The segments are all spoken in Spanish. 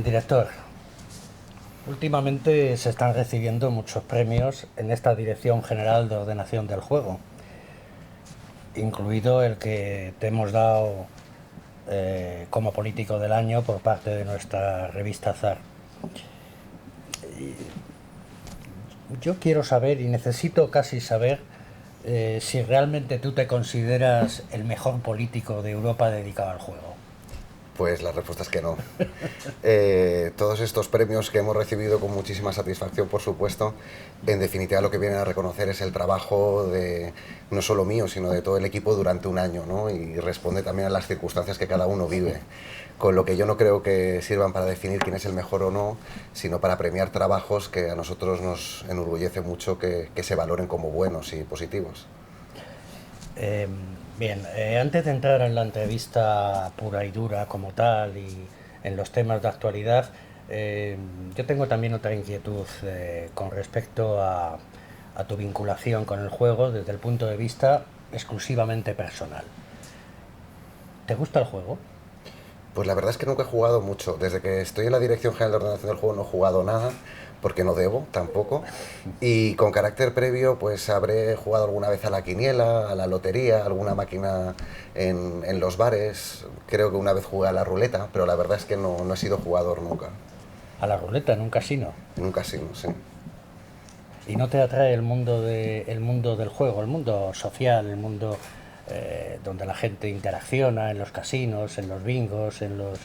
Director, últimamente se están recibiendo muchos premios en esta Dirección General de Ordenación del Juego, incluido el que te hemos dado como político del año por parte de nuestra revista ZAR. Yo quiero saber y necesito casi saber si realmente tú te consideras el mejor político de Europa dedicado al juego. Pues la respuesta es que no. Todos estos premios que hemos recibido con muchísima satisfacción, por supuesto, en definitiva lo que vienen a reconocer es el trabajo de no solo mío, sino de todo el equipo durante un año, ¿no? Y responde también a las circunstancias que cada uno vive. Con lo que yo no creo que sirvan para definir quién es el mejor o no, sino para premiar trabajos que a nosotros nos enorgullece mucho que se valoren como buenos y positivos. Eh, Bien, antes de entrar en la entrevista pura y dura como tal y en los temas de actualidad, yo tengo también otra inquietud con respecto a tu vinculación con el juego desde el punto de vista exclusivamente personal. ¿Te gusta el juego? Pues la verdad es que nunca he jugado mucho. Desde que estoy en la Dirección General de Ordenación del Juego no he jugado nada, porque no debo tampoco. Y con carácter previo, pues habré jugado alguna vez a la quiniela, a la lotería, alguna máquina en los bares. Creo que una vez jugué a la ruleta, pero la verdad es que no he sido jugador nunca. A la ruleta en un casino. Nunca he sido, sí. ¿Y no te atrae el mundo del juego, el mundo social, el mundo donde la gente interacciona en los casinos, en los bingos, en los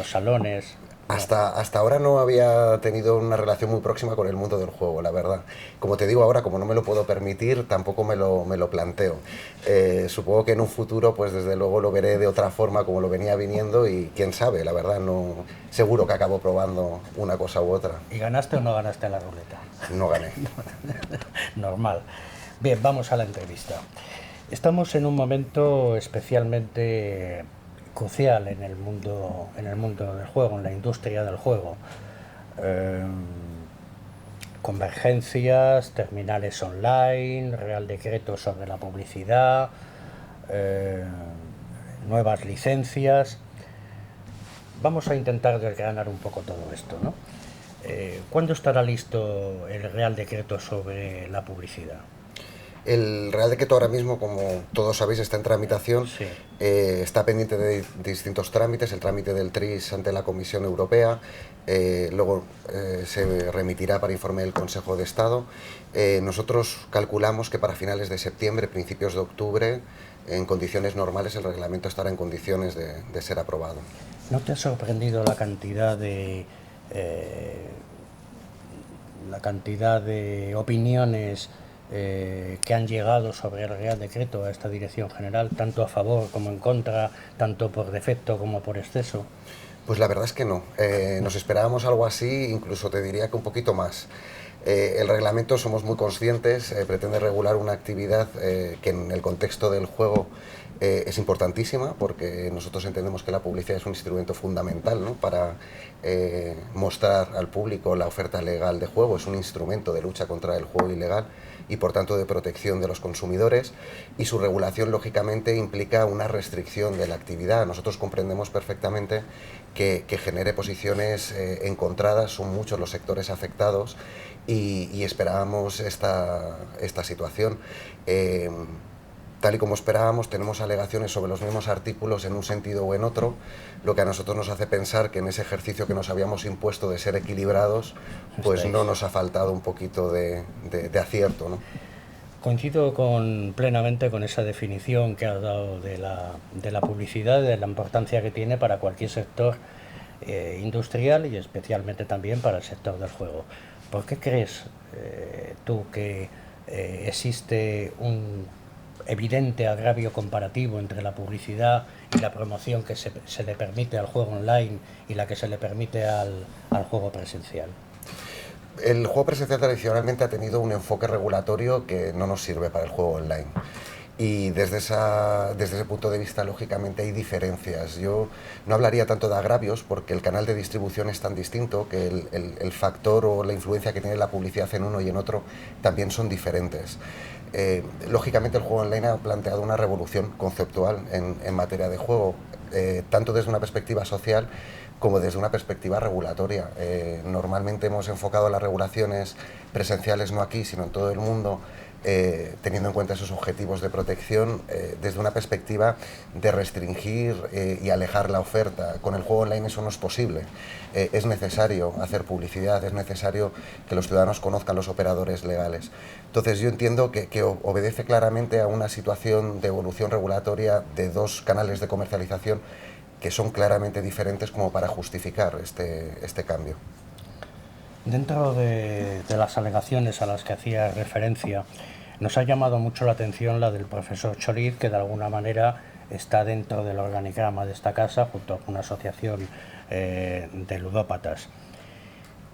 salones? No. Hasta ahora no había tenido una relación muy próxima con el mundo del juego, la verdad. Como te digo ahora, como no me lo puedo permitir, tampoco me lo planteo. Supongo que en un futuro, pues desde luego lo veré de otra forma como lo venía viniendo y quién sabe, la verdad, no seguro que acabo probando una cosa u otra. ¿Y ganaste o no ganaste a la ruleta? No gané. Normal. Bien, vamos a la entrevista. Estamos en un momento especialmente crucial en el mundo del juego, en la industria del juego. Eh, Convergencias, terminales online, Real Decreto sobre la publicidad, eh, nuevas licencias. Vamos a intentar desgranar un poco todo esto, ¿no? ¿Cuándo estará listo el Real Decreto sobre la publicidad? El Real Decreto ahora mismo, como todos sabéis, está en tramitación. Sí. Está pendiente de distintos trámites, el trámite del TRIS ante la Comisión Europea, luego se remitirá para informe del Consejo de Estado. Nosotros calculamos que para finales de septiembre, principios de octubre, en condiciones normales, el reglamento estará en condiciones de ser aprobado. ¿No te ha sorprendido la cantidad de opiniones que han llegado sobre el Real Decreto a esta Dirección General, tanto a favor como en contra, tanto por defecto como por exceso? Pues la verdad es que no. Nos esperábamos algo así, incluso te diría que un poquito más. El reglamento, somos muy conscientes, pretende regular una actividad que en el contexto del juego es importantísima, porque nosotros entendemos que la publicidad es un instrumento fundamental, ¿no?, para mostrar al público la oferta legal de juego. Es un instrumento de lucha contra el juego ilegal y por tanto de protección de los consumidores, y su regulación lógicamente implica una restricción de la actividad. Nosotros comprendemos perfectamente que genere posiciones encontradas, son muchos los sectores afectados y esperábamos esta situación. Tal y como esperábamos, tenemos alegaciones sobre los mismos artículos en un sentido o en otro, lo que a nosotros nos hace pensar que en ese ejercicio que nos habíamos impuesto de ser equilibrados, pues no nos ha faltado un poquito de acierto, ¿no? Coincido plenamente con esa definición que has dado de la publicidad, de la importancia que tiene para cualquier sector industrial y especialmente también para el sector del juego. ¿Por qué crees tú que existe un evidente agravio comparativo entre la publicidad y la promoción que se le permite al juego online y la que se le permite al juego presencial? El juego presencial tradicionalmente ha tenido un enfoque regulatorio que no nos sirve para el juego online. Y desde ese punto de vista, lógicamente, hay diferencias. Yo no hablaría tanto de agravios porque el canal de distribución es tan distinto que el factor o la influencia que tiene la publicidad en uno y en otro también son diferentes. Lógicamente, el juego online ha planteado una revolución conceptual en materia de juego, tanto desde una perspectiva social como desde una perspectiva regulatoria. Normalmente hemos enfocado las regulaciones presenciales no aquí, sino en todo el mundo, teniendo en cuenta esos objetivos de protección desde una perspectiva de restringir y alejar la oferta. Con el juego online eso no es posible. Es necesario hacer publicidad, es necesario que los ciudadanos conozcan los operadores legales. Entonces yo entiendo que obedece claramente a una situación de evolución regulatoria de dos canales de comercialización que son claramente diferentes como para justificar este cambio. Dentro de las alegaciones a las que hacía referencia, nos ha llamado mucho la atención la del profesor Choliz, que de alguna manera está dentro del organigrama de esta casa, junto con una asociación de ludópatas.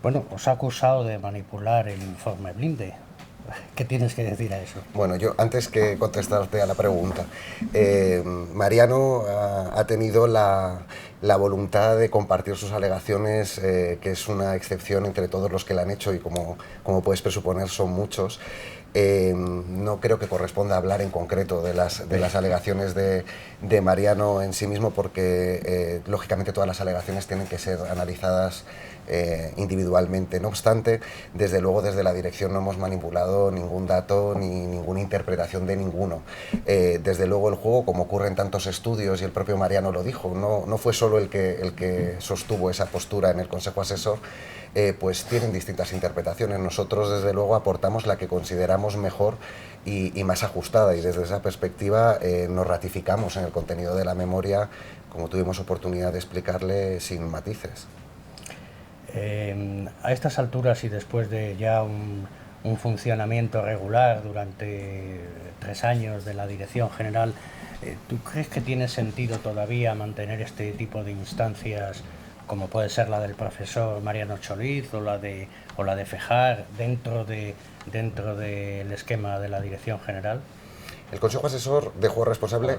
Bueno, os ha acusado de manipular el informe Blinde. ¿Qué tienes que decir a eso? Bueno, yo antes que contestarte a la pregunta, Mariano ha tenido la voluntad de compartir sus alegaciones, que es una excepción entre todos los que la han hecho y como puedes presuponer son muchos. No creo que corresponda hablar en concreto de las alegaciones de Mariano en sí mismo, porque lógicamente todas las alegaciones tienen que ser analizadas individualmente. No obstante, desde luego desde la dirección no hemos manipulado ningún dato ni ninguna interpretación de ninguno. Desde luego el juego, como ocurre en tantos estudios, y el propio Mariano lo dijo, no fue solo el que sostuvo esa postura en el Consejo Asesor, pues tienen distintas interpretaciones. Nosotros desde luego aportamos la que consideramos mejor y más ajustada, y desde esa perspectiva nos ratificamos en el contenido de la memoria, como tuvimos oportunidad de explicarle, sin matices. A estas alturas y después de ya un funcionamiento regular durante 3 años de la Dirección General, ¿tú crees que tiene sentido todavía mantener este tipo de instancias, como puede ser la del profesor Mariano Choliz o la de Fejar, dentro del esquema de la Dirección General? El Consejo Asesor de Juego Responsable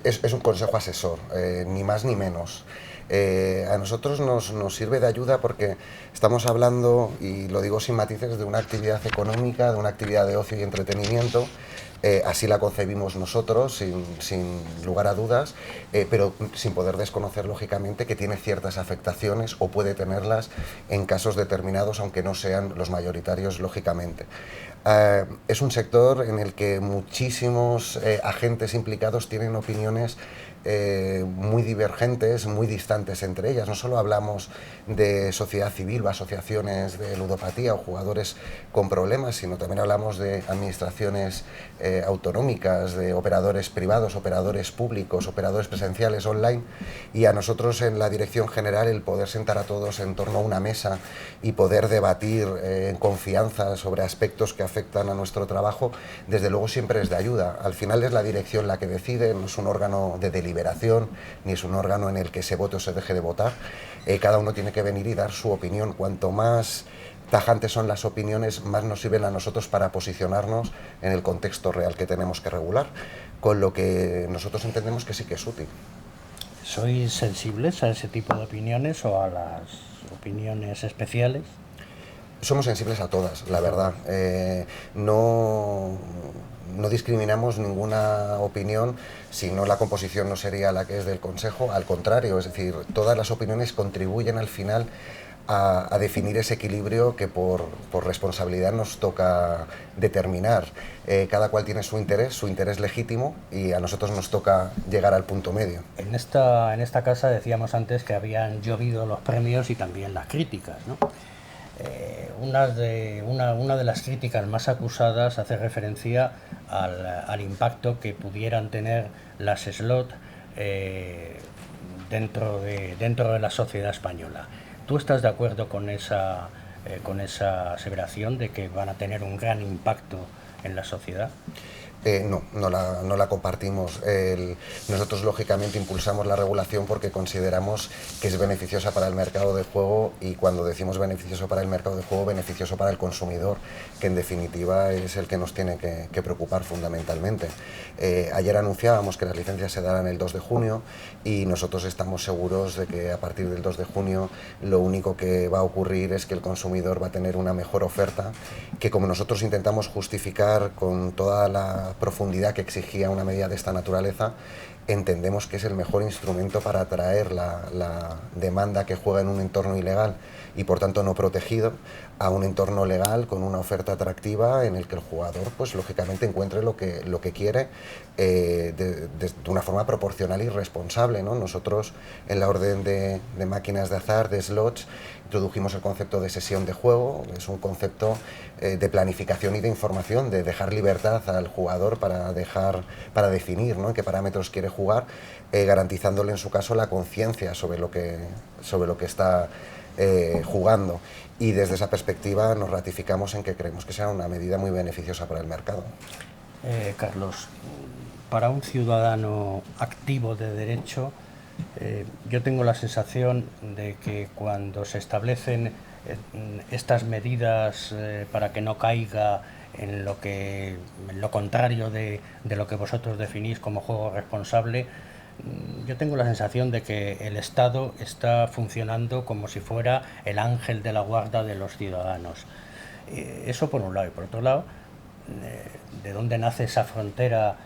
es un consejo asesor, ni más ni menos. A nosotros nos sirve de ayuda porque estamos hablando, y lo digo sin matices, de una actividad económica, de una actividad de ocio y entretenimiento. Así la concebimos nosotros, sin lugar a dudas, pero sin poder desconocer, lógicamente, que tiene ciertas afectaciones o puede tenerlas en casos determinados, aunque no sean los mayoritarios, lógicamente. Es un sector en el que muchísimos agentes implicados tienen opiniones muy divergentes, muy distantes entre ellas. No solo hablamos de sociedad civil o asociaciones de ludopatía o jugadores con problemas, sino también hablamos de administraciones autonómicas, de operadores privados, operadores públicos, operadores presenciales online, y a nosotros en la Dirección General el poder sentar a todos en torno a una mesa y poder debatir en confianza sobre aspectos que afectan a nuestro trabajo, desde luego siempre es de ayuda. Al final es la dirección la que decide, no es un órgano de deliberación, ni es un órgano en el que se vote o se deje de votar. Cada uno tiene que venir y dar su opinión. Cuanto más tajantes son las opiniones, más nos sirven a nosotros para posicionarnos en el contexto real que tenemos que regular, con lo que nosotros entendemos que sí que es útil. ¿Sois sensibles a ese tipo de opiniones o a las opiniones especiales? Somos sensibles a todas, la verdad. No discriminamos ninguna opinión, si no la composición no sería la que es del Consejo, al contrario, es decir, todas las opiniones contribuyen al final a definir ese equilibrio que por responsabilidad nos toca determinar. Cada cual tiene su interés legítimo, y a nosotros nos toca llegar al punto medio. En esta casa decíamos antes que habían llovido los premios y también las críticas, ¿no? Una de las críticas más acusadas hace referencia al impacto que pudieran tener las slot dentro de la sociedad española. ¿Tú estás de acuerdo con esa aseveración de que van a tener un gran impacto en la sociedad? No la compartimos. Nosotros lógicamente impulsamos la regulación porque consideramos que es beneficiosa para el mercado de juego, y cuando decimos beneficioso para el mercado de juego, beneficioso para el consumidor, que en definitiva es el que nos tiene que preocupar fundamentalmente. Ayer anunciábamos que las licencias se darán el 2 de junio y nosotros estamos seguros de que a partir del 2 de junio lo único que va a ocurrir es que el consumidor va a tener una mejor oferta, que como nosotros intentamos justificar con toda la profundidad que exigía una medida de esta naturaleza, entendemos que es el mejor instrumento para atraer la demanda que juega en un entorno ilegal y por tanto no protegido a un entorno legal con una oferta atractiva en el que el jugador pues lógicamente encuentre lo que quiere de una forma proporcional y responsable, ¿no? Nosotros en la orden de máquinas de azar, de slots, introdujimos el concepto de sesión de juego. Es un concepto de planificación y de información, de dejar libertad al jugador para definir, ¿no?, en qué parámetros quiere jugar, garantizándole en su caso la conciencia sobre lo que está jugando. Y desde esa perspectiva nos ratificamos en que creemos que será una medida muy beneficiosa para el mercado. Carlos, para un ciudadano activo de derecho, yo tengo la sensación de que cuando se establecen estas medidas para que no caiga en lo contrario de lo que vosotros definís como juego responsable, yo tengo la sensación de que el Estado está funcionando como si fuera el ángel de la guarda de los ciudadanos. Eso por un lado. Y por otro lado, ¿de dónde nace esa frontera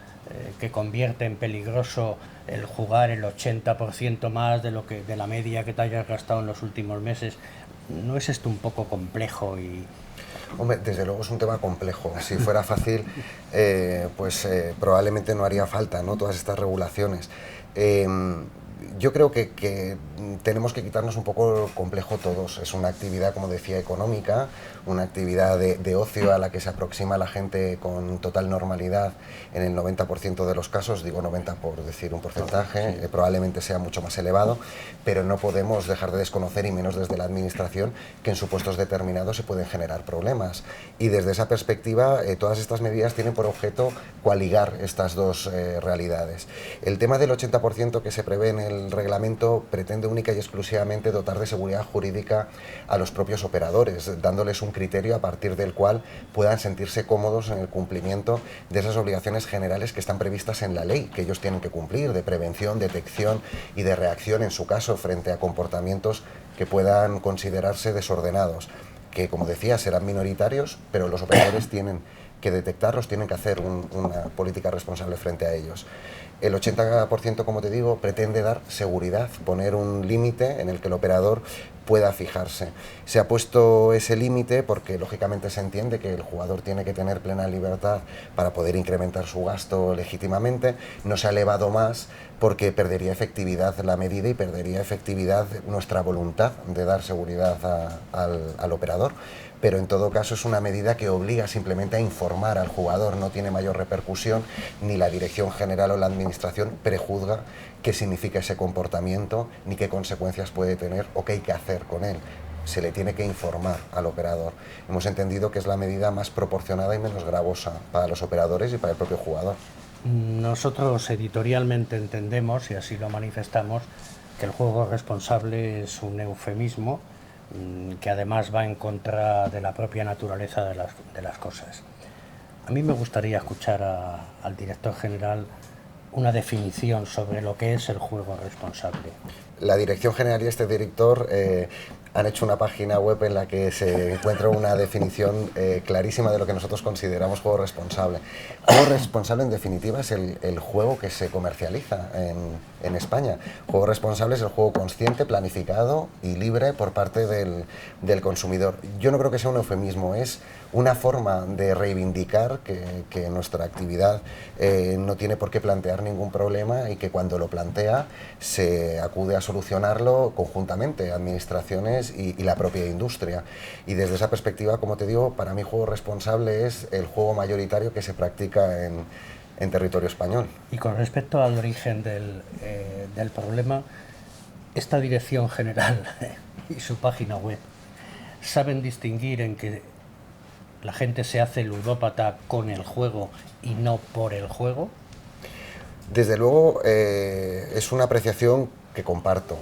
que convierte en peligroso el jugar el 80% más de la media que te hayas gastado en los últimos meses? ¿No es esto un poco complejo? Hombre, desde luego es un tema complejo. Si fuera fácil, probablemente no haría falta, ¿no?, todas estas regulaciones. Yo creo que tenemos que quitarnos un poco el complejo todos. Es una actividad, como decía, económica, una actividad de ocio a la que se aproxima la gente con total normalidad en el 90% de los casos. Digo 90 por decir un porcentaje, sí. Probablemente sea mucho más elevado, pero no podemos dejar de desconocer, y menos desde la administración, que en supuestos determinados se pueden generar problemas. Y desde esa perspectiva, todas estas medidas tienen por objeto coaligar estas dos realidades. El tema del 80% que se prevé en el reglamento pretende única y exclusivamente dotar de seguridad jurídica a los propios operadores, dándoles un criterio a partir del cual puedan sentirse cómodos en el cumplimiento de esas obligaciones generales que están previstas en la ley, que ellos tienen que cumplir, de prevención, detección y de reacción en su caso frente a comportamientos que puedan considerarse desordenados, que, como decía, serán minoritarios, pero los operadores tienen que detectarlos, tienen que hacer una política responsable frente a ellos. El 80%, como te digo, pretende dar seguridad, poner un límite en el que el operador pueda fijarse. Se ha puesto ese límite porque lógicamente se entiende que el jugador tiene que tener plena libertad para poder incrementar su gasto legítimamente. No se ha elevado más porque perdería efectividad la medida y perdería efectividad nuestra voluntad de dar seguridad al operador. Pero en todo caso es una medida que obliga simplemente a informar al jugador, no tiene mayor repercusión, ni la dirección general o la administración prejuzga qué significa ese comportamiento, ni qué consecuencias puede tener o qué hay que hacer con él. Se le tiene que informar al operador. Hemos entendido que es la medida más proporcionada y menos gravosa para los operadores y para el propio jugador. Nosotros editorialmente entendemos, y así lo manifestamos, que el juego responsable es un eufemismo que además va en contra de la propia naturaleza de las cosas. A mí me gustaría escuchar al director general una definición sobre lo que es el juego responsable. La Dirección General y este director han hecho una página web en la que se encuentra una definición clarísima de lo que nosotros consideramos juego responsable. Juego responsable, en definitiva, es el juego que se comercializa en España. Juego responsable es el juego consciente, planificado y libre por parte del consumidor. Yo no creo que sea un eufemismo, es una forma de reivindicar que nuestra actividad no tiene por qué plantear ningún problema y que cuando lo plantea se acude a solucionarlo conjuntamente, administraciones y la propia industria. Y desde esa perspectiva, como te digo, para mí juego responsable es el juego mayoritario que se practica en territorio español. Y con respecto al origen del problema, esta Dirección General y su página web saben distinguir en que la gente se hace ludópata con el juego y no por el juego. Desde luego es una apreciación que comparto.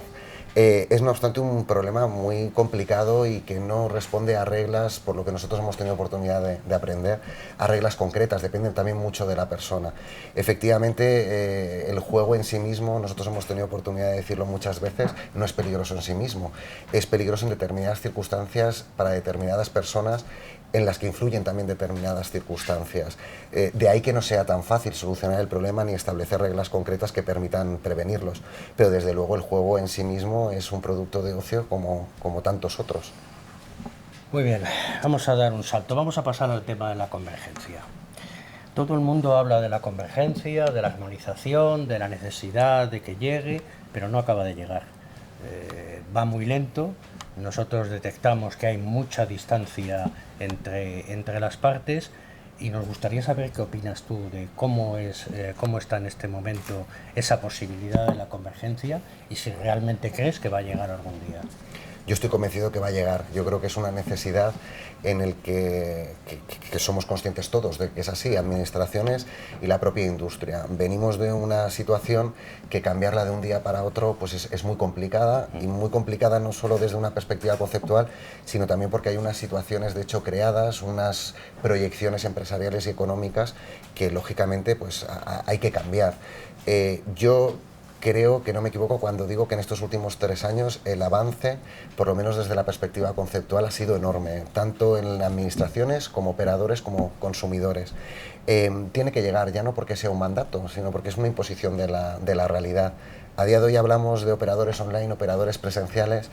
Es no obstante un problema muy complicado y que no responde a reglas, por lo que nosotros hemos tenido oportunidad de aprender, a reglas concretas, dependen también mucho de la persona. Efectivamente, el juego en sí mismo, nosotros hemos tenido oportunidad de decirlo muchas veces, no es peligroso en sí mismo, es peligroso en determinadas circunstancias para determinadas personas en las que influyen también determinadas circunstancias. De ahí que no sea tan fácil solucionar el problema ni establecer reglas concretas que permitan prevenirlos. Pero desde luego el juego en sí mismo es un producto de ocio como tantos otros. Muy bien, vamos a dar un salto, vamos a pasar al tema de la convergencia. Todo el mundo habla de la convergencia, de la armonización, de la necesidad de que llegue, pero no acaba de llegar. Va muy lento. Nosotros detectamos que hay mucha distancia entre las partes y nos gustaría saber qué opinas tú de cómo está en este momento esa posibilidad de la convergencia y si realmente crees que va a llegar algún día. Yo estoy convencido que va a llegar. Yo creo que es una necesidad en el que somos conscientes todos de que es así, administraciones y la propia industria. Venimos de una situación que cambiarla de un día para otro pues es muy complicada, y muy complicada no solo desde una perspectiva conceptual, sino también porque hay unas situaciones de hecho creadas, unas proyecciones empresariales y económicas que lógicamente pues hay que cambiar. Yo creo que no me equivoco cuando digo que en estos últimos 3 años el avance, por lo menos desde la perspectiva conceptual, ha sido enorme, tanto en administraciones como operadores como consumidores. Tiene que llegar, ya no porque sea un mandato, sino porque es una imposición de la realidad. A día de hoy hablamos de operadores online, operadores presenciales,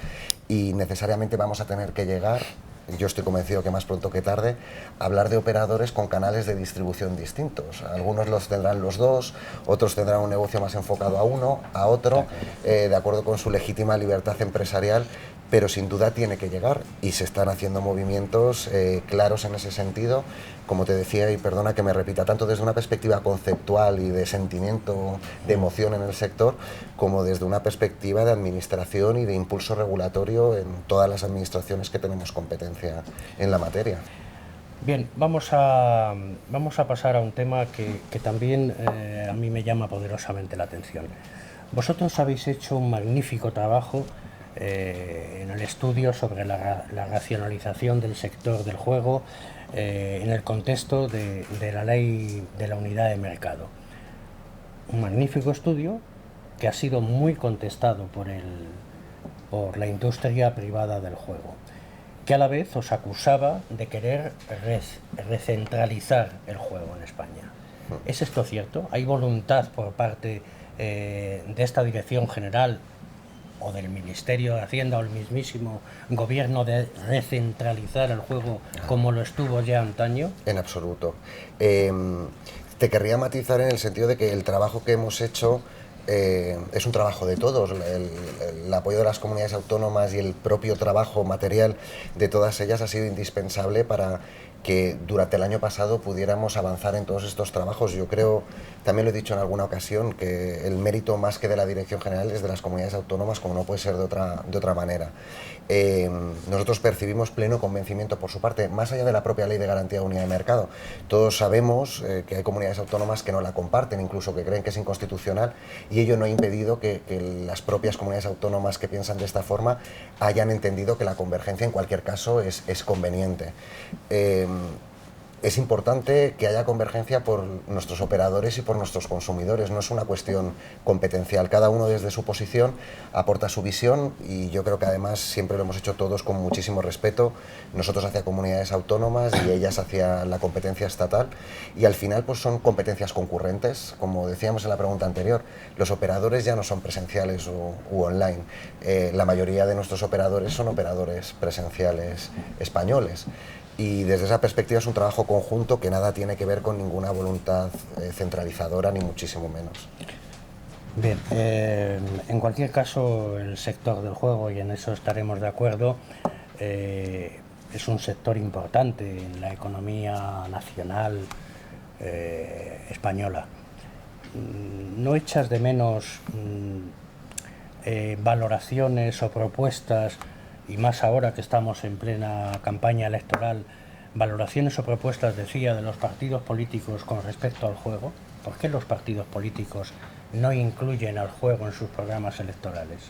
y necesariamente vamos a tener que llegar, yo estoy convencido que más pronto que tarde, hablar de operadores con canales de distribución distintos. Algunos los tendrán los dos, otros tendrán un negocio más enfocado a uno, a otro, de acuerdo con su legítima libertad empresarial, pero sin duda tiene que llegar y se están haciendo movimientos claros en ese sentido, como te decía, y perdona que me repita, tanto desde una perspectiva conceptual y de sentimiento, de emoción en el sector, como desde una perspectiva de administración y de impulso regulatorio en todas las administraciones que tenemos competencia en la materia. Bien, vamos a pasar a un tema que también a mí me llama poderosamente la atención. Vosotros habéis hecho un magnífico trabajo en el estudio sobre la racionalización del sector del juego en el contexto de la ley de la unidad de mercado. Un magnífico estudio que ha sido muy contestado por la industria privada del juego, que a la vez os acusaba de querer recentralizar el juego en España. ¿Es esto cierto? ¿Hay voluntad por parte de esta Dirección General o del Ministerio de Hacienda o el mismísimo Gobierno de recentralizar el juego como lo estuvo ya antaño? En absoluto. Te querría matizar en el sentido de que el trabajo que hemos hecho es un trabajo de todos. El apoyo de las comunidades autónomas y el propio trabajo material de todas ellas ha sido indispensable para que durante el año pasado pudiéramos avanzar en todos estos trabajos. Yo creo, también lo he dicho en alguna ocasión, que el mérito más que de la Dirección General es de las comunidades autónomas, como no puede ser de otra manera. Nosotros percibimos pleno convencimiento por su parte, más allá de la propia Ley de Garantía de Unidad de Mercado. Todos sabemos que hay comunidades autónomas que no la comparten, incluso que creen que es inconstitucional, y ello no ha impedido que las propias comunidades autónomas que piensan de esta forma hayan entendido que la convergencia en cualquier caso es conveniente. Es importante que haya convergencia por nuestros operadores y por nuestros consumidores, no es una cuestión competencial, cada uno desde su posición aporta su visión, y yo creo que además siempre lo hemos hecho todos con muchísimo respeto, nosotros hacia comunidades autónomas y ellas hacia la competencia estatal, y al final pues son competencias concurrentes, como decíamos en la pregunta anterior, los operadores ya no son presenciales u online, la mayoría de nuestros operadores son operadores presenciales españoles. Y desde esa perspectiva es un trabajo conjunto que nada tiene que ver con ninguna voluntad centralizadora, ni muchísimo menos. Bien, en cualquier caso, el sector del juego, y en eso estaremos de acuerdo, es un sector importante en la economía nacional española. ¿No echas de menos valoraciones o propuestas, y más ahora que estamos en plena campaña electoral, valoraciones o propuestas, decía, de los partidos políticos con respecto al juego? ¿Por qué los partidos políticos no incluyen al juego en sus programas electorales?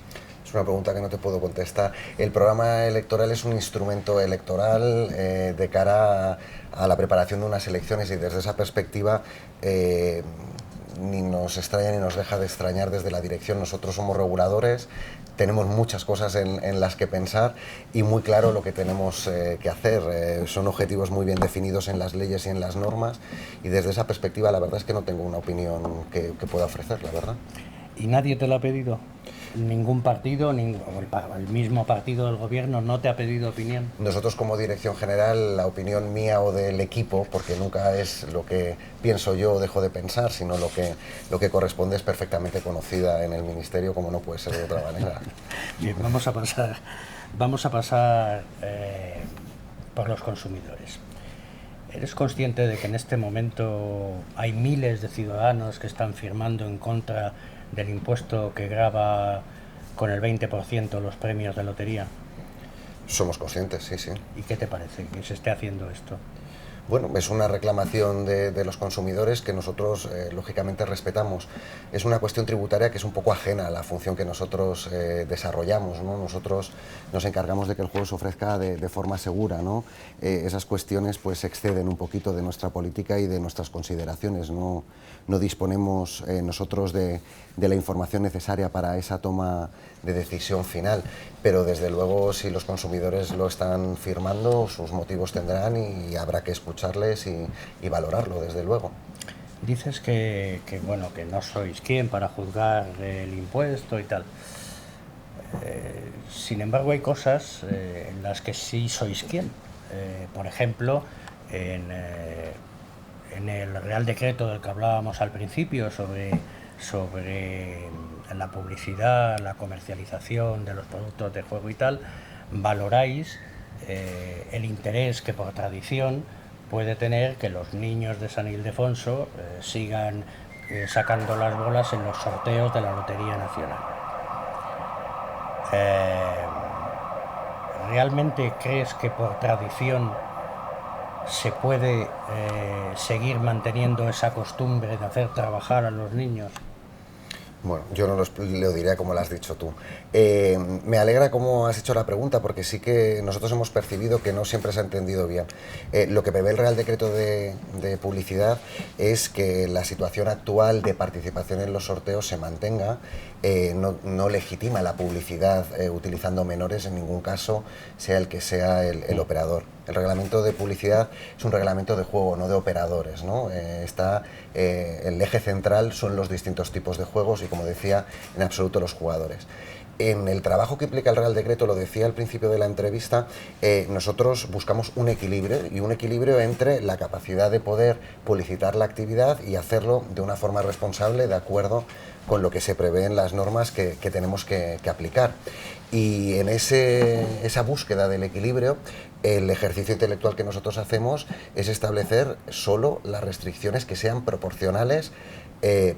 Es Es una pregunta que no te puedo contestar. El programa electoral es un instrumento electoral de cara a la preparación de unas elecciones, y desde esa perspectiva ni nos extraña ni nos deja de extrañar desde la dirección. Nosotros somos reguladores, tenemos muchas cosas en las que pensar y muy claro lo que tenemos que hacer. Son objetivos muy bien definidos en las leyes y en las normas, y desde esa perspectiva la verdad es que no tengo una opinión que pueda ofrecer, la verdad. ¿Y nadie te lo ha pedido? ¿Ningún partido, el mismo partido del gobierno no te ha pedido opinión? Nosotros como dirección general, la opinión mía o del equipo, porque nunca es lo que pienso yo o dejo de pensar, sino lo que corresponde, es perfectamente conocida en el ministerio, como no puede ser de otra manera. Bien, vamos a pasar por los consumidores. ¿Eres consciente de que en este momento hay miles de ciudadanos que están firmando en contra del impuesto que grava con el 20% los premios de lotería? Somos conscientes, sí, sí. ¿Y qué te parece que se esté haciendo esto? Bueno, es una reclamación de los consumidores que nosotros lógicamente respetamos. Es una cuestión tributaria que es un poco ajena a la función que nosotros desarrollamos, ¿no? Nosotros nos encargamos de que el juego se ofrezca de forma segura, ¿no? Esas cuestiones pues exceden un poquito de nuestra política y de nuestras consideraciones. No disponemos nosotros de la información necesaria para esa toma de decisión final, pero desde luego si los consumidores lo están firmando, sus motivos tendrán y habrá que escucharles y valorarlo, desde luego. Dices que no sois quien para juzgar el impuesto y tal. Sin embargo, hay cosas en las que sí sois quien. Por ejemplo, en el Real Decreto del que hablábamos al principio sobre la publicidad, la comercialización de los productos de juego y tal, valoráis el interés que por tradición puede tener que los niños de San Ildefonso sigan sacando las bolas en los sorteos de la Lotería Nacional. ¿Realmente crees que por tradición se puede seguir manteniendo esa costumbre de hacer trabajar a los niños? Bueno, yo no lo diré como lo has dicho tú. Me alegra cómo has hecho la pregunta, porque sí que nosotros hemos percibido que no siempre se ha entendido bien. Lo que prevé el Real Decreto de publicidad es que la situación actual de participación en los sorteos se mantenga. No legitima la publicidad utilizando menores en ningún caso, sea el que sea el operador. El reglamento de publicidad es un reglamento de juego, no de operadores, ¿no? El eje central son los distintos tipos de juegos y, como decía, en absoluto los jugadores. En el trabajo que implica el Real Decreto, lo decía al principio de la entrevista, nosotros buscamos un equilibrio entre la capacidad de poder publicitar la actividad y hacerlo de una forma responsable, de acuerdo con lo que se prevé en las normas que tenemos que aplicar. Y en esa búsqueda del equilibrio, el ejercicio intelectual que nosotros hacemos es establecer solo las restricciones que sean proporcionales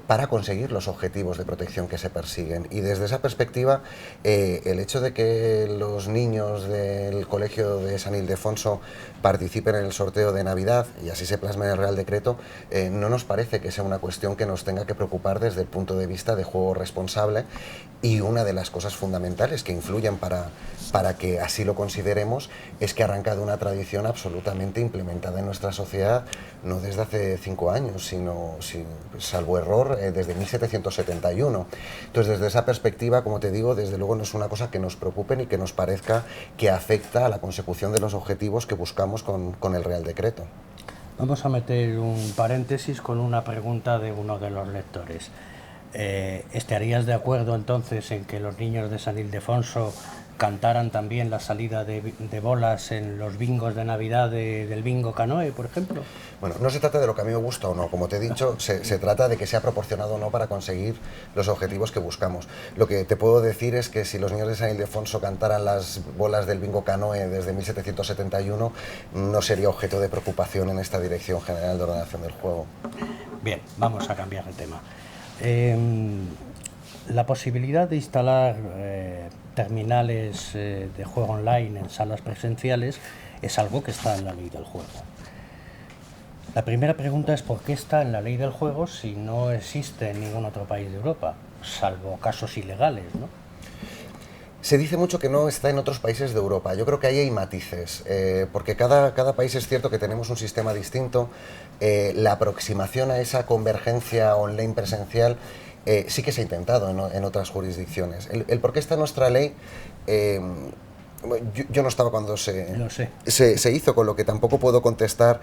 para conseguir los objetivos de protección que se persiguen. Y desde esa perspectiva, el hecho de que los niños del colegio de San Ildefonso participen en el sorteo de Navidad, y así se plasma en el Real Decreto, no nos parece que sea una cuestión que nos tenga que preocupar desde el punto de vista de juego responsable, y una de las cosas fundamentales que influyen para que así lo consideremos es que arranca de una tradición absolutamente implementada en nuestra sociedad, no desde hace 5 años, sino, salvo error, desde 1771. Entonces, desde esa perspectiva, como te digo, desde luego no es una cosa que nos preocupe ni que nos parezca que afecta a la consecución de los objetivos que buscamos con el Real Decreto. Vamos a meter un paréntesis con una pregunta de uno de los lectores. ¿Estarías de acuerdo entonces en que los niños de San Ildefonso cantaran también la salida de bolas en los bingos de Navidad del bingo Canoe, por ejemplo? Bueno, no se trata de lo que a mí me gusta o no, como te he dicho, se trata de que sea proporcionado o no para conseguir los objetivos que buscamos. Lo que te puedo decir es que si los niños de San Ildefonso cantaran las bolas del bingo Canoe desde 1771, no sería objeto de preocupación en esta Dirección General de Ordenación del Juego. Bien, vamos a cambiar de tema. La posibilidad de instalar terminales de juego online en salas presenciales es algo que está en la ley del juego. La primera pregunta es ¿por qué está en la ley del juego si no existe en ningún otro país de Europa, salvo casos ilegales, ¿no? Se dice mucho que no está en otros países de Europa. Yo creo que ahí hay matices, porque cada país es cierto que tenemos un sistema distinto. La aproximación a esa convergencia online presencial sí que se ha intentado en otras jurisdicciones. El por qué está nuestra ley, eh, yo no estaba cuando Lo sé. se hizo, con lo que tampoco puedo contestar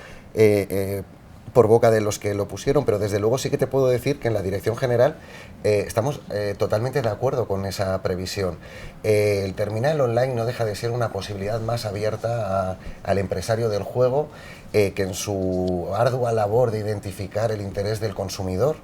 por boca de los que lo pusieron, pero desde luego sí que te puedo decir que en la Dirección General estamos totalmente de acuerdo con esa previsión. El terminal online no deja de ser una posibilidad más abierta al empresario del juego, que en su ardua labor de identificar el interés del consumidor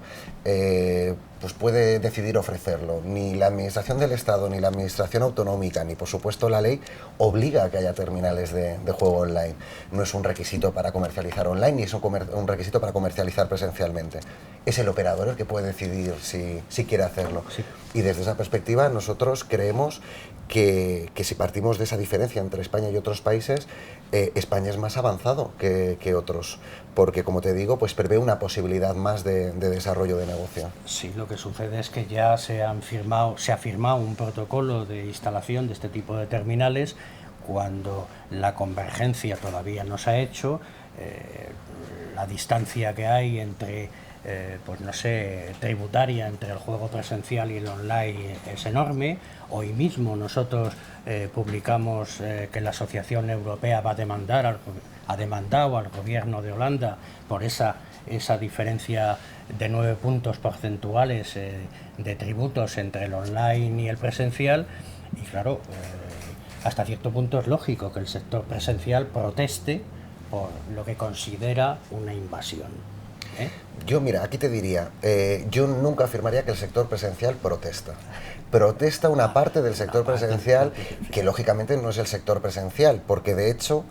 pues puede decidir ofrecerlo. Ni la Administración del Estado, ni la Administración autonómica, ni por supuesto la ley obliga a que haya terminales de juego online. No es un requisito para comercializar online, ni es un requisito para comercializar presencialmente. Es el operador el que puede decidir si quiere hacerlo. Sí. Y desde esa perspectiva nosotros creemos que si partimos de esa diferencia entre España y otros países, España es más avanzado que otros, porque como te digo, pues prevé una posibilidad más de desarrollo de negocio. Sí, lo que sucede es que ya se ha firmado un protocolo de instalación de este tipo de terminales cuando la convergencia todavía no se ha hecho. La distancia que hay entre, pues no sé, tributaria entre el juego presencial y el online es enorme. Hoy mismo nosotros publicamos que la Asociación Europea va a demandar, ha demandado al gobierno de Holanda por esa diferencia de 9 puntos porcentuales de tributos entre el online y el presencial. Y claro, hasta cierto punto es lógico que el sector presencial proteste por lo que considera una invasión. Yo, mira, aquí te diría, yo nunca afirmaría que el sector presencial protesta. Protesta una parte del sector presencial que lógicamente no es el sector presencial, porque de hecho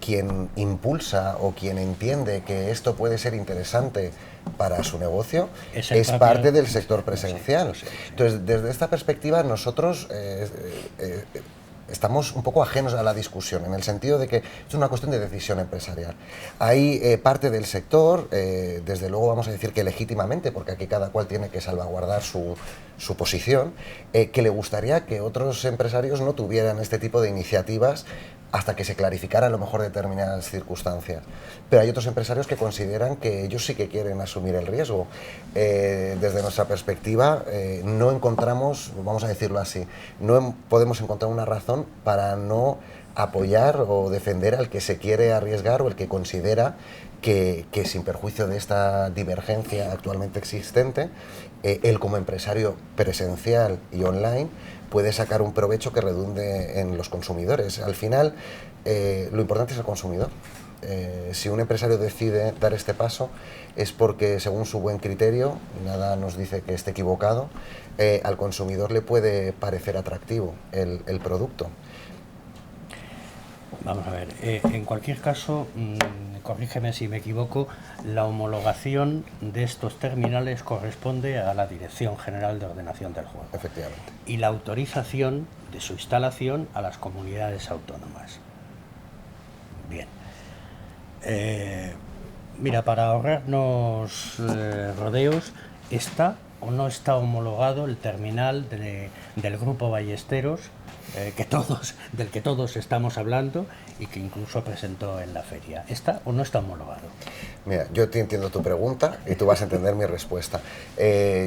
quien impulsa o quien entiende que esto puede ser interesante para su negocio es parte del sector presencial. Entonces, desde esta perspectiva nosotros estamos un poco ajenos a la discusión, en el sentido de que es una cuestión de decisión empresarial. Hay parte del sector, desde luego vamos a decir que legítimamente, porque aquí cada cual tiene que salvaguardar su posición, que le gustaría que otros empresarios no tuvieran este tipo de iniciativas hasta que se clarificara a lo mejor determinadas circunstancias. Pero hay otros empresarios que consideran que ellos sí que quieren asumir el riesgo. Desde nuestra perspectiva no encontramos, vamos a decirlo así, no podemos encontrar una razón para no apoyar o defender al que se quiere arriesgar o el que considera que sin perjuicio de esta divergencia actualmente existente, él como empresario presencial y online puede sacar un provecho que redunde en los consumidores. Al final, lo importante es el consumidor. Si un empresario decide dar este paso es porque, según su buen criterio, nada nos dice que esté equivocado, al consumidor le puede parecer atractivo el producto. Vamos a ver, en cualquier caso, corrígeme si me equivoco, la homologación de estos terminales corresponde a la Dirección General de Ordenación del Juego. Efectivamente. Y la autorización de su instalación a las comunidades autónomas. Bien. Mira, para ahorrarnos rodeos, ¿está o no está homologado el terminal del Grupo Ballesteros, del que todos estamos hablando y que incluso presentó en la feria? ¿Está o no está homologado? Mira, yo te entiendo tu pregunta y tú vas a entender mi respuesta.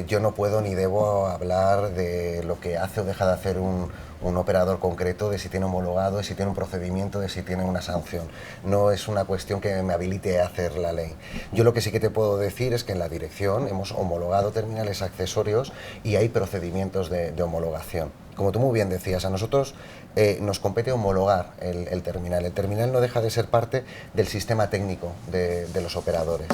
Yo no puedo ni debo hablar de lo que hace o deja de hacer un operador concreto, de si tiene homologado, de si tiene un procedimiento, de si tiene una sanción. No es una cuestión que me habilite a hacer la ley. Yo lo que sí que te puedo decir es que en la dirección hemos homologado terminales accesorios y hay procedimientos de homologación. Como tú muy bien decías, a nosotros nos compete homologar el terminal. El terminal no deja de ser parte del sistema técnico de los operadores.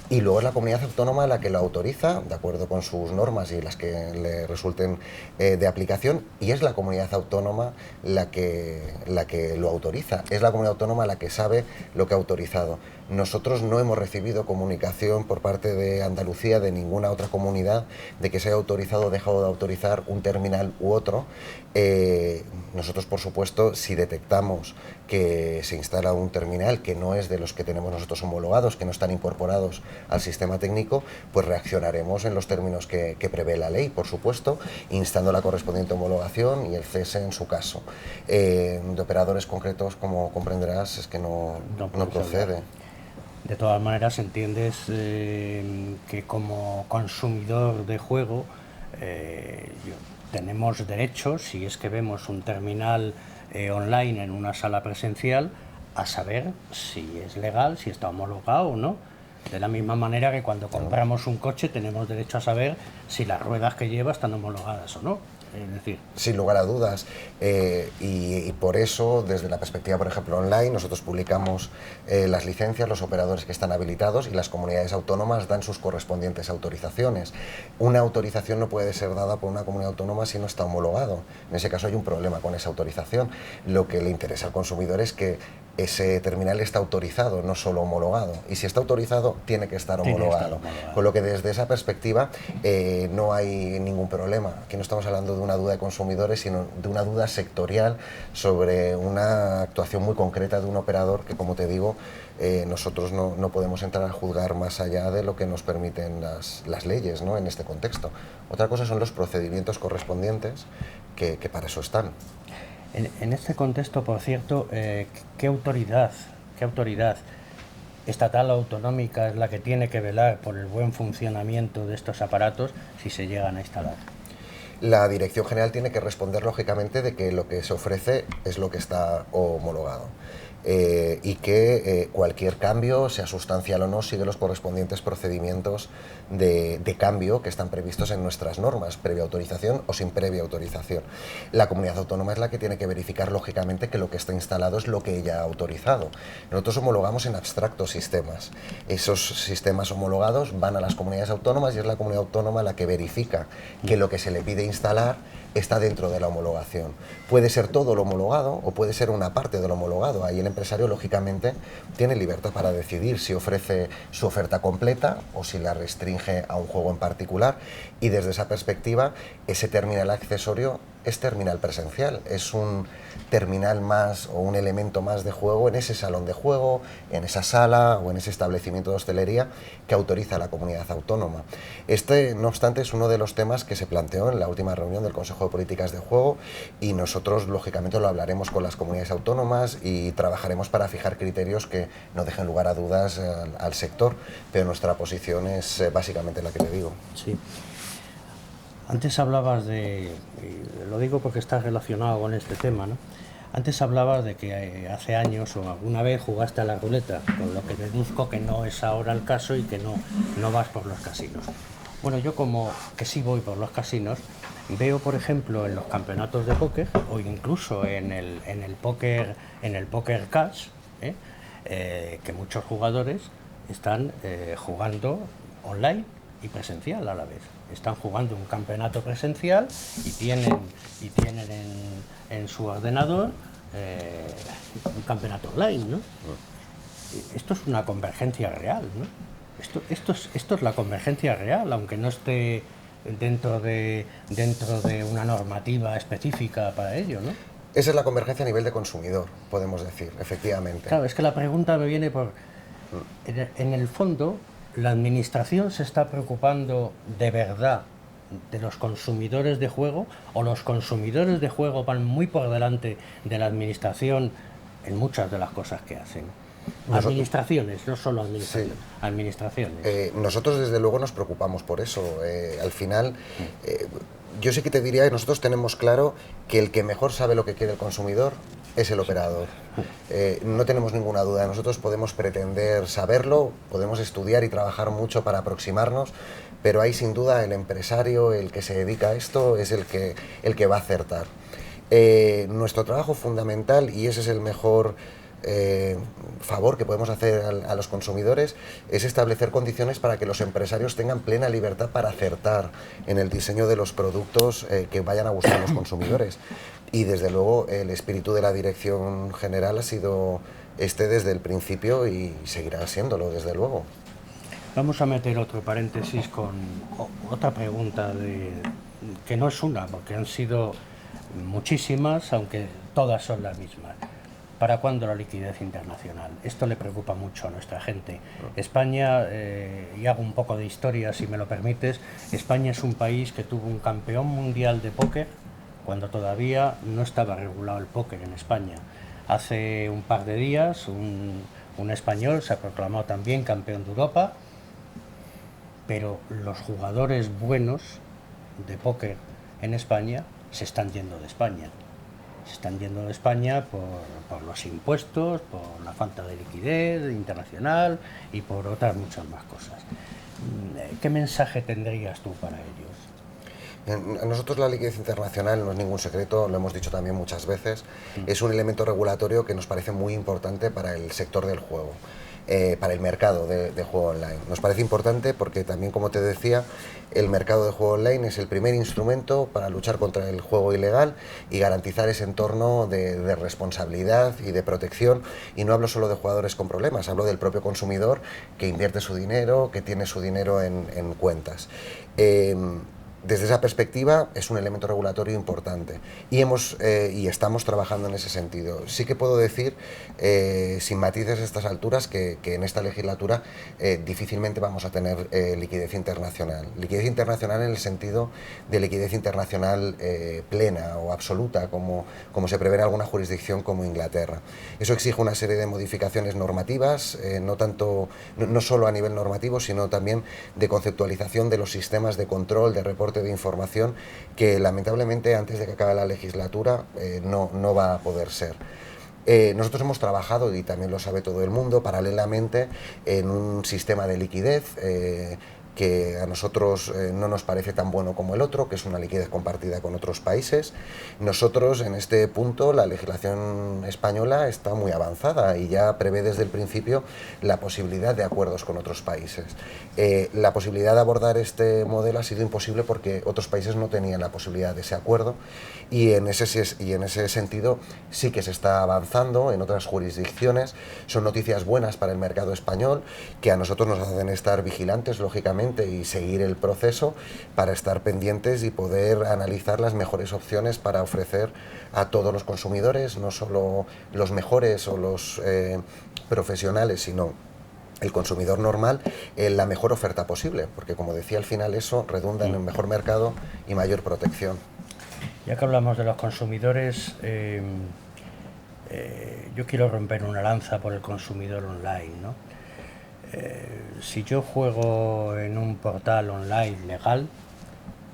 Y luego es la comunidad autónoma la que lo autoriza, de acuerdo con sus normas y las que le resulten de aplicación, y es la comunidad autónoma la que lo autoriza. Es la comunidad autónoma la que sabe lo que ha autorizado. Nosotros no hemos recibido comunicación por parte de Andalucía, de ninguna otra comunidad, de que se haya autorizado o dejado de autorizar un terminal u otro, Nosotros, por supuesto, si detectamos que se instala un terminal que no es de los que tenemos nosotros homologados, que no están incorporados al sistema técnico, pues reaccionaremos en los términos que prevé la ley, por supuesto, instando la correspondiente homologación y el cese en su caso. De operadores concretos, como comprenderás, es que no procede. De todas maneras, entiendes que como consumidor de juego tenemos derecho, si es que vemos un terminal online en una sala presencial, a saber si es legal, si está homologado o no. De la misma manera que cuando compramos un coche tenemos derecho a saber si las ruedas que lleva están homologadas o no. Es decir, sin lugar a dudas, y por eso, desde la perspectiva, por ejemplo, online, nosotros publicamos las licencias, los operadores que están habilitados, y las comunidades autónomas dan sus correspondientes autorizaciones. Una autorización no puede ser dada por una comunidad autónoma si no está homologado. En ese caso hay un problema con esa autorización. Lo que le interesa al consumidor es que ese terminal está autorizado, no solo homologado. Y si está autorizado, tiene que estar homologado. Con lo que desde esa perspectiva no hay ningún problema. Aquí no estamos hablando de una duda de consumidores, sino de una duda sectorial sobre una actuación muy concreta de un operador que, como te digo, nosotros no podemos entrar a juzgar más allá de lo que nos permiten las leyes, ¿no?, en este contexto. Otra cosa son los procedimientos correspondientes que para eso están. En este contexto, por cierto, ¿qué autoridad estatal o autonómica es la que tiene que velar por el buen funcionamiento de estos aparatos si se llegan a instalar? La Dirección General tiene que responder, lógicamente, de que lo que se ofrece es lo que está homologado. Y que cualquier cambio, sea sustancial o no, sigue los correspondientes procedimientos de cambio que están previstos en nuestras normas, previa autorización o sin previa autorización. La comunidad autónoma es la que tiene que verificar, lógicamente, que lo que está instalado es lo que ella ha autorizado. Nosotros homologamos en abstracto sistemas. Esos sistemas homologados van a las comunidades autónomas y es la comunidad autónoma la que verifica que lo que se le pide instalar está dentro de la homologación. Puede ser todo lo homologado o puede ser una parte de lo homologado. Ahí el empresario, lógicamente, tiene libertad para decidir si ofrece su oferta completa o si la restringe a un juego en particular, y desde esa perspectiva ese terminal accesorio es terminal presencial, es un terminal más o un elemento más de juego en ese salón de juego, en esa sala o en ese establecimiento de hostelería que autoriza la comunidad autónoma. Este, no obstante, es uno de los temas que se planteó en la última reunión del Consejo de Políticas de Juego, y nosotros, lógicamente, lo hablaremos con las comunidades autónomas y trabajaremos para fijar criterios que no dejen lugar a dudas al sector, pero nuestra posición es básicamente la que te digo. Sí. Antes hablabas lo digo porque está relacionado con este tema, ¿no? Antes hablabas de que hace años o alguna vez jugaste a la ruleta, con lo que deduzco que no es ahora el caso y que no vas por los casinos. Bueno, yo como que sí voy por los casinos, veo, por ejemplo, en los campeonatos de póker o incluso en el póker cash, que muchos jugadores están jugando online y presencial a la vez. Están jugando un campeonato presencial y tienen en su ordenador un campeonato online, ¿no? Esto es una convergencia real, ¿no? Esto es la convergencia real, aunque no esté dentro de una normativa específica para ello, ¿no? Esa es la convergencia a nivel de consumidor, podemos decir, efectivamente. Claro, es que la pregunta me viene por... En el fondo, ¿la administración se está preocupando de verdad de los consumidores de juego, o los consumidores de juego van muy por delante de la administración en muchas de las cosas que hacen? Administraciones, no solo administraciones, sí. Administraciones. Nosotros desde luego nos preocupamos por eso. Al final, yo sí que te diría que nosotros tenemos claro que el que mejor sabe lo que quiere el consumidor es el operador. No tenemos ninguna duda, nosotros podemos pretender saberlo, podemos estudiar y trabajar mucho para aproximarnos, pero ahí sin duda el empresario, el que se dedica a esto, es el que va a acertar. Nuestro trabajo fundamental, y ese es el mejor favor que podemos hacer a los consumidores, es establecer condiciones para que los empresarios tengan plena libertad para acertar en el diseño de los productos que vayan a buscar los consumidores. Y desde luego el espíritu de la Dirección General ha sido desde el principio y seguirá siéndolo, desde luego. Vamos a meter otro paréntesis con otra pregunta que no es una, porque han sido muchísimas, aunque todas son las mismas. ¿Para cuándo la liquidez internacional? Esto le preocupa mucho a nuestra gente. España, y hago un poco de historia si me lo permites, España es un país que tuvo un campeón mundial de póker cuando todavía no estaba regulado el póker en España. Hace un par de días un español se ha proclamado también campeón de Europa, pero los jugadores buenos de póker en España se están yendo de España. Se están yendo de España por los impuestos, por la falta de liquidez internacional y por otras muchas más cosas. ¿Qué mensaje tendrías tú para ellos? A nosotros la liquidez internacional no es ningún secreto, lo hemos dicho también muchas veces, es un elemento regulatorio que nos parece muy importante para el sector del juego. Para el mercado de juego online. Nos parece importante porque también, como te decía, el mercado de juego online es el primer instrumento para luchar contra el juego ilegal y garantizar ese entorno de responsabilidad y de protección. Y no hablo solo de jugadores con problemas, hablo del propio consumidor que invierte su dinero, que tiene su dinero en cuentas. Desde esa perspectiva es un elemento regulatorio importante y estamos trabajando en ese sentido. Sí que puedo decir, sin matices a estas alturas, que en esta legislatura difícilmente vamos a tener liquidez internacional. Liquidez internacional en el sentido de liquidez internacional plena o absoluta, como se prevé en alguna jurisdicción como Inglaterra. Eso exige una serie de modificaciones normativas, no solo a nivel normativo, sino también de conceptualización de los sistemas de control, de reporte de información, que lamentablemente antes de que acabe la legislatura no va a poder ser. Nosotros hemos trabajado, y también lo sabe todo el mundo, paralelamente en un sistema de liquidez que a nosotros no nos parece tan bueno como el otro, que es una liquidez compartida con otros países. Nosotros, en este punto, la legislación española está muy avanzada y ya prevé desde el principio la posibilidad de acuerdos con otros países. La posibilidad de abordar este modelo ha sido imposible porque otros países no tenían la posibilidad de ese acuerdo, y en ese sentido sí que se está avanzando en otras jurisdicciones. Son noticias buenas para el mercado español, que a nosotros nos hacen estar vigilantes, lógicamente, y seguir el proceso para estar pendientes y poder analizar las mejores opciones para ofrecer a todos los consumidores, no solo los mejores o los profesionales, sino el consumidor normal, la mejor oferta posible, porque, como decía, al final eso redunda en un mejor mercado y mayor protección. Ya que hablamos de los consumidores, yo quiero romper una lanza por el consumidor online, ¿no? Si yo juego en un portal online legal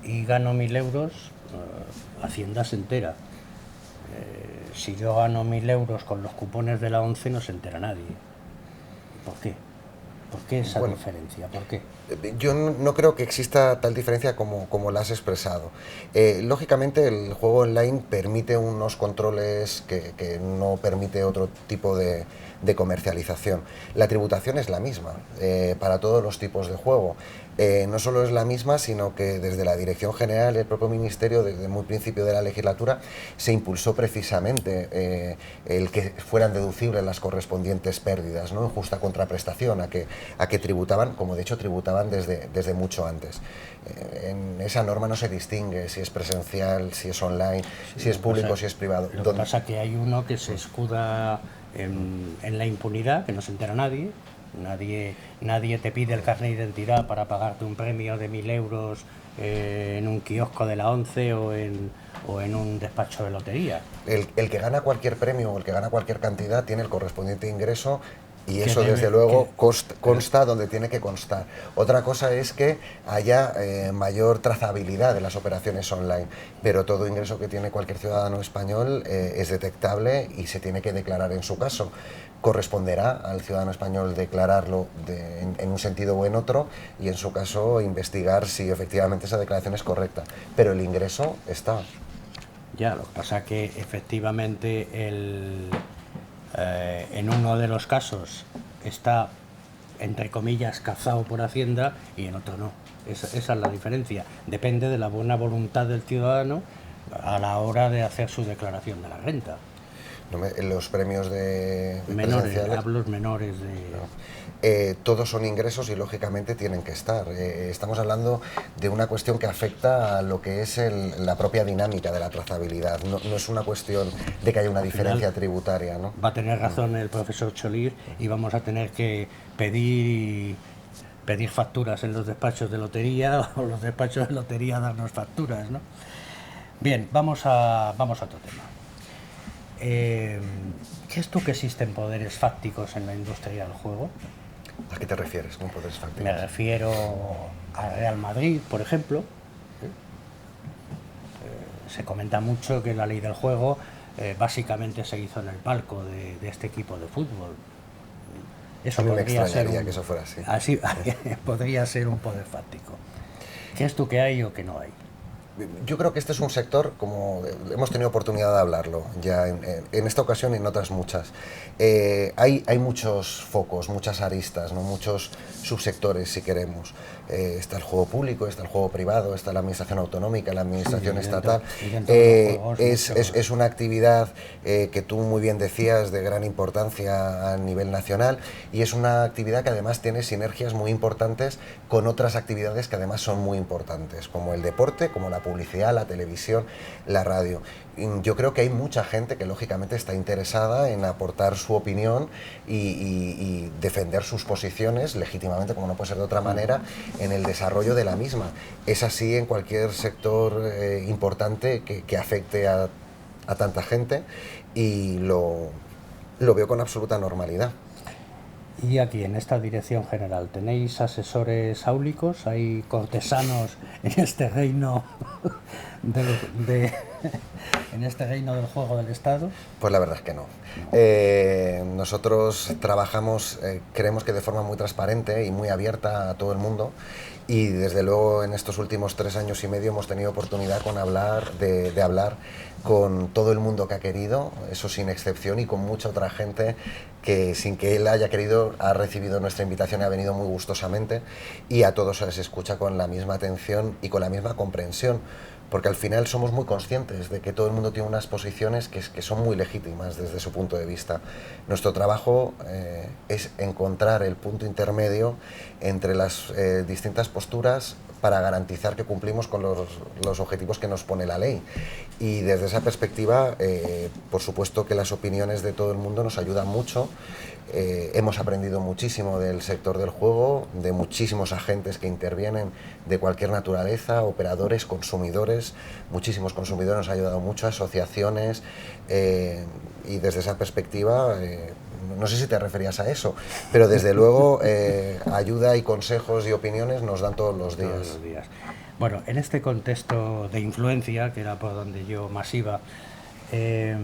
y gano 1000 euros, Hacienda se entera. Si yo gano 1000 euros con los cupones de la ONCE, no se entera nadie. ¿Por qué? ¿Por qué esa diferencia? ¿Por qué? Yo no creo que exista tal diferencia como la has expresado. Lógicamente, el juego online permite unos controles que no permite otro tipo de comercialización. La tributación es la misma para todos los tipos de juego. No solo es la misma, sino que desde la Dirección General, el propio Ministerio, desde muy principio de la legislatura, se impulsó precisamente el que fueran deducibles las correspondientes pérdidas, ¿no? En justa contraprestación a que tributaban, como de hecho tributaban desde mucho antes. En esa norma no se distingue si es presencial, si es online, si es público, si es privado. Lo que pasa es que hay uno que se escuda en la impunidad, que no se entera nadie. Nadie te pide el carnet de identidad para pagarte un premio de 1000 euros en un kiosco de la ONCE o en un despacho de lotería. El que gana cualquier premio o el que gana cualquier cantidad tiene el correspondiente ingreso, y eso desde luego consta donde tiene que constar. Otra cosa es que haya mayor trazabilidad de las operaciones online, pero todo ingreso que tiene cualquier ciudadano español es detectable y se tiene que declarar en su caso. Corresponderá al ciudadano español declararlo en un sentido o en otro, y en su caso investigar si efectivamente esa declaración es correcta, pero el ingreso está. Ya, lo que pasa es que efectivamente en uno de los casos está, entre comillas, cazado por Hacienda y en otro no. Esa es la diferencia. Depende de la buena voluntad del ciudadano a la hora de hacer su declaración de la renta. Los premios de Menores, presenciales, hablos menores de... todos son ingresos y lógicamente tienen que estar. Estamos hablando de una cuestión que afecta a lo que es la propia dinámica de la trazabilidad. No es una cuestión de que haya una diferencia tributaria, ¿no? Va a tener razón el profesor Cholir y vamos a tener que pedir facturas en los despachos de lotería o los despachos de lotería darnos facturas, ¿no? Bien, vamos a otro tema. ¿Crees tú que existen poderes fácticos en la industria del juego? ¿A qué te refieres con poderes fácticos? Me refiero a Real Madrid, por ejemplo. Se comenta mucho que la ley del juego básicamente se hizo en el palco de este equipo de fútbol. Eso a mí me extrañaría que eso fuera así. Así podría ser un poder fáctico. ¿Crees tú que hay o que no hay? Yo creo que este es un sector, como hemos tenido oportunidad de hablarlo ya en esta ocasión y en otras muchas. Hay muchos focos, muchas aristas, ¿no? Muchos subsectores, si queremos. Está el juego público, está el juego privado, está la administración autonómica, la administración estatal. Es una actividad que tú muy bien decías de gran importancia a nivel nacional, y es una actividad que además tiene sinergias muy importantes con otras actividades que además son muy importantes, como el deporte, como la publicidad, la televisión, la radio. Yo creo que hay mucha gente que lógicamente está interesada en aportar su opinión y defender sus posiciones legítimamente, como no puede ser de otra manera, en el desarrollo de la misma. Es así en cualquier sector importante que afecte a tanta gente, y lo veo con absoluta normalidad. Y aquí, en esta dirección general, ¿tenéis asesores áulicos? ¿Hay cortesanos en este reino en este reino del juego del Estado? Pues la verdad es que no. Nosotros trabajamos, creemos que de forma muy transparente y muy abierta a todo el mundo, y desde luego en estos últimos 3 años y medio hemos tenido oportunidad de hablar con todo el mundo que ha querido, eso sin excepción, y con mucha otra gente que sin que él haya querido ha recibido nuestra invitación y ha venido muy gustosamente, y a todos se les escucha con la misma atención y con la misma comprensión, porque al final somos muy conscientes de que todo el mundo tiene unas posiciones que son muy legítimas desde su punto de vista. Nuestro trabajo es encontrar el punto intermedio entre las distintas posturas para garantizar que cumplimos con los objetivos que nos pone la ley. Y desde esa perspectiva, por supuesto que las opiniones de todo el mundo nos ayudan mucho. Hemos aprendido muchísimo del sector del juego, de muchísimos agentes que intervienen de cualquier naturaleza, operadores, consumidores. Muchísimos consumidores nos han ayudado mucho, asociaciones, y desde esa perspectiva, no sé si te referías a eso, pero desde luego ayuda y consejos y opiniones nos dan todos los días. Todos los días. Bueno, en este contexto de influencia, que era por donde yo más iba, ¿qué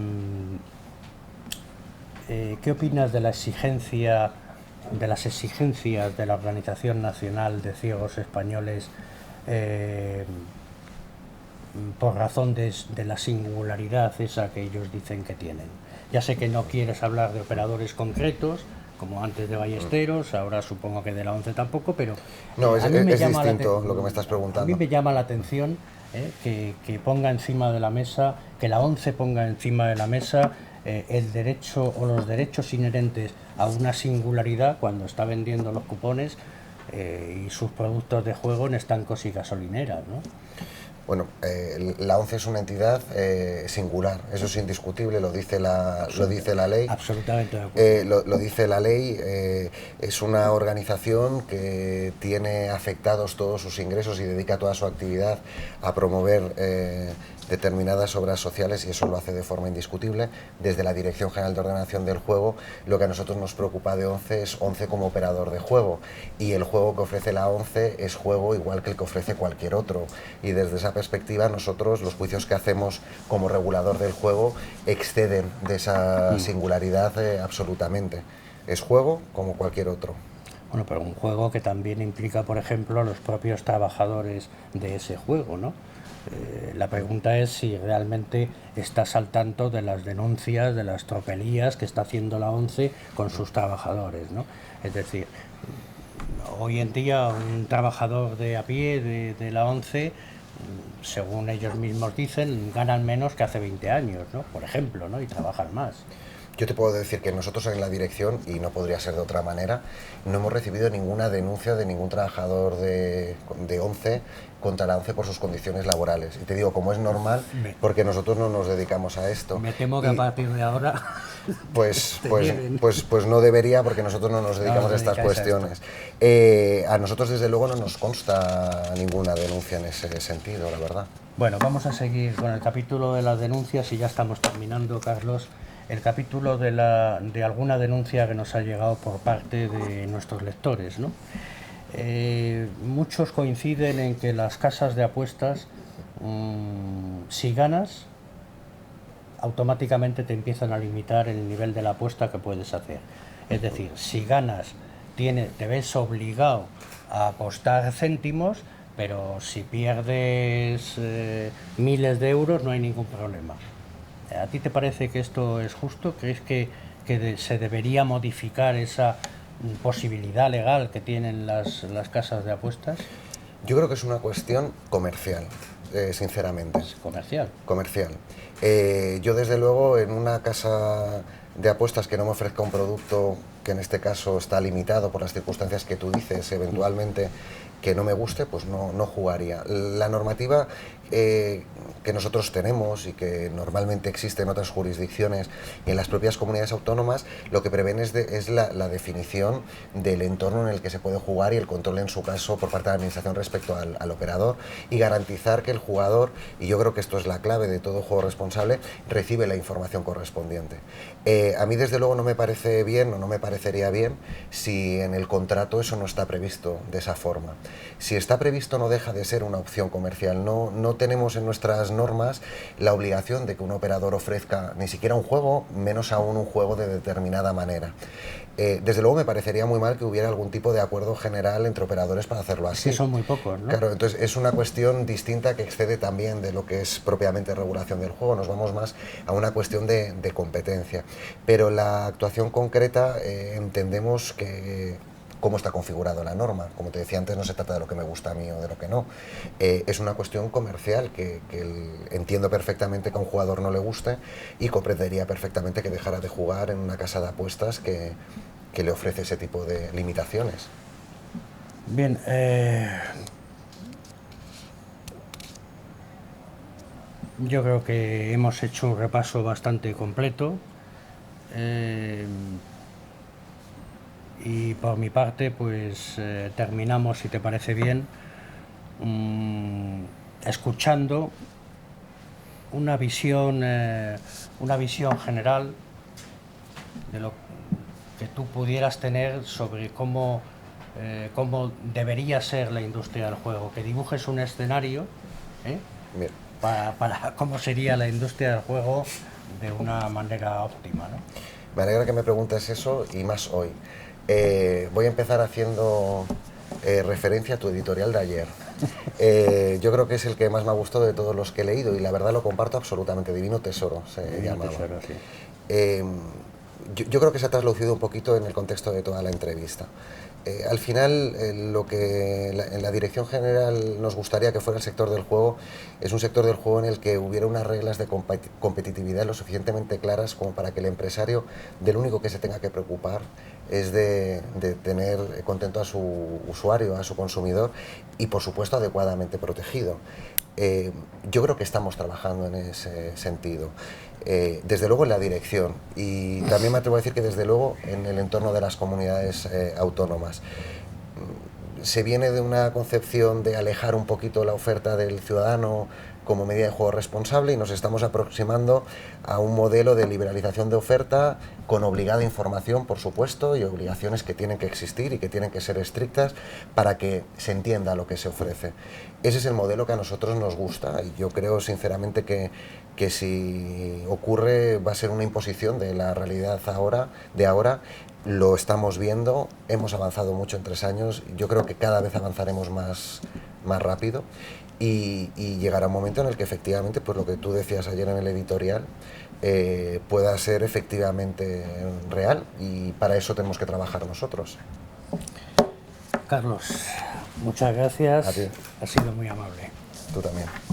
opinas de las exigencias de la Organización Nacional de Ciegos Españoles por razón de la singularidad esa que ellos dicen que tienen? Ya sé que no quieres hablar de operadores concretos, como antes de Ballesteros, ahora supongo que de la ONCE tampoco, pero no, es distinto lo que me estás preguntando. A mí me llama la atención que ponga encima de la mesa, que la ONCE ponga encima de la mesa el derecho o los derechos inherentes a una singularidad cuando está vendiendo los cupones y sus productos de juego en estancos y gasolineras, ¿no? Bueno, la ONCE es una entidad singular, eso es indiscutible, lo dice la ley. Absolutamente de acuerdo. Lo dice la ley, es una organización que tiene afectados todos sus ingresos y dedica toda su actividad a promover determinadas obras sociales, y eso lo hace de forma indiscutible. Desde la Dirección General de Ordenación del Juego, lo que a nosotros nos preocupa de ONCE es ONCE como operador de juego, y el juego que ofrece la ONCE es juego igual que el que ofrece cualquier otro, y desde esa perspectiva nosotros los juicios que hacemos como regulador del juego exceden de esa singularidad absolutamente. Es juego como cualquier otro. Bueno, pero un juego que también implica, por ejemplo, a los propios trabajadores de ese juego, ¿no? La pregunta es si realmente estás al tanto de las denuncias, de las tropelías que está haciendo la ONCE con sus trabajadores, ¿no? Es decir, hoy en día un trabajador de a pie de la ONCE según ellos mismos dicen, ganan menos que hace 20 años, ¿no? Por ejemplo, ¿no? Y trabajan más. Yo te puedo decir que nosotros en la dirección, y no podría ser de otra manera, no hemos recibido ninguna denuncia de ningún trabajador de ONCE contra la ONCE por sus condiciones laborales. Y te digo, como es normal, porque nosotros no nos dedicamos a esto. Me temo que a partir de ahora... Pues no debería, porque nosotros no nos dedicamos a estas cuestiones. A nosotros, desde luego, no nos consta ninguna denuncia en ese sentido, la verdad. Bueno, vamos a seguir con el capítulo de las denuncias y ya estamos terminando, Carlos. El capítulo de alguna denuncia que nos ha llegado por parte de nuestros lectores, ¿no? Muchos coinciden en que las casas de apuestas, si ganas, automáticamente te empiezan a limitar el nivel de la apuesta que puedes hacer. Es decir, si ganas, te ves obligado a apostar céntimos, pero si pierdes miles de euros no hay ningún problema. ¿A ti te parece que esto es justo? ¿Crees que se debería modificar esa posibilidad legal que tienen las casas de apuestas? Yo creo que es una cuestión comercial, sinceramente. ¿Comercial? Comercial. Yo, desde luego, en una casa de apuestas que no me ofrezca un producto que en este caso está limitado por las circunstancias que tú dices, eventualmente, que no me guste, pues no jugaría. La normativa que nosotros tenemos y que normalmente existe en otras jurisdicciones y en las propias comunidades autónomas, lo que prevén es la definición del entorno en el que se puede jugar y el control, en su caso, por parte de la administración respecto al operador, y garantizar que el jugador, y yo creo que esto es la clave de todo juego responsable, recibe la información correspondiente. A mí, desde luego, no me parece bien, o no me parecería bien, si en el contrato eso no está previsto de esa forma. Si está previsto, no deja de ser una opción comercial. No tenemos en nuestras normas la obligación de que un operador ofrezca ni siquiera un juego, menos aún un juego de determinada manera. Desde luego me parecería muy mal que hubiera algún tipo de acuerdo general entre operadores para hacerlo así. Sí, son muy pocos, ¿no? Claro, entonces es una cuestión distinta que excede también de lo que es propiamente regulación del juego. Nos vamos más a una cuestión de competencia. Pero la actuación concreta, entendemos que, cómo está configurado la norma. Como te decía antes, no se trata de lo que me gusta a mí o de lo que no. Es una cuestión comercial que entiendo perfectamente que a un jugador no le guste, y comprendería perfectamente que dejara de jugar en una casa de apuestas que le ofrece ese tipo de limitaciones. Bien, yo creo que hemos hecho un repaso bastante completo. Y por mi parte, pues terminamos, si te parece bien, escuchando una visión general de lo que tú pudieras tener sobre cómo debería ser la industria del juego, que dibujes un escenario para cómo sería la industria del juego de una manera óptima, ¿no? Me alegra que me preguntes eso, y más hoy. Voy a empezar haciendo referencia a tu editorial de ayer. Yo creo que es el que más me ha gustado de todos los que he leído, y la verdad lo comparto absolutamente. Divino Tesoro se llamaba. Tesoro, sí. Yo creo que se ha traducido un poquito en el contexto de toda la entrevista. Al final, lo que en la dirección general nos gustaría que fuera el sector del juego es un sector del juego en el que hubiera unas reglas de competitividad lo suficientemente claras como para que el empresario, del único que se tenga que preocupar es de tener contento a su usuario, a su consumidor, y por supuesto adecuadamente protegido. Yo creo que estamos trabajando en ese sentido. Desde luego en la dirección, y también me atrevo a decir que desde luego en el entorno de las comunidades autónomas. Se viene de una concepción de alejar un poquito la oferta del ciudadano como medida de juego responsable, y nos estamos aproximando a un modelo de liberalización de oferta con obligada información, por supuesto, y obligaciones que tienen que existir y que tienen que ser estrictas para que se entienda lo que se ofrece. Ese es el modelo que a nosotros nos gusta, y yo creo sinceramente que si ocurre va a ser una imposición de la realidad de ahora. Lo estamos viendo, hemos avanzado mucho en 3 años, yo creo que cada vez avanzaremos más rápido, y llegará un momento en el que efectivamente, pues lo que tú decías ayer en el editorial, pueda ser efectivamente real, y para eso tenemos que trabajar nosotros. Carlos, muchas gracias. A ti. Ha sido muy amable. Tú también.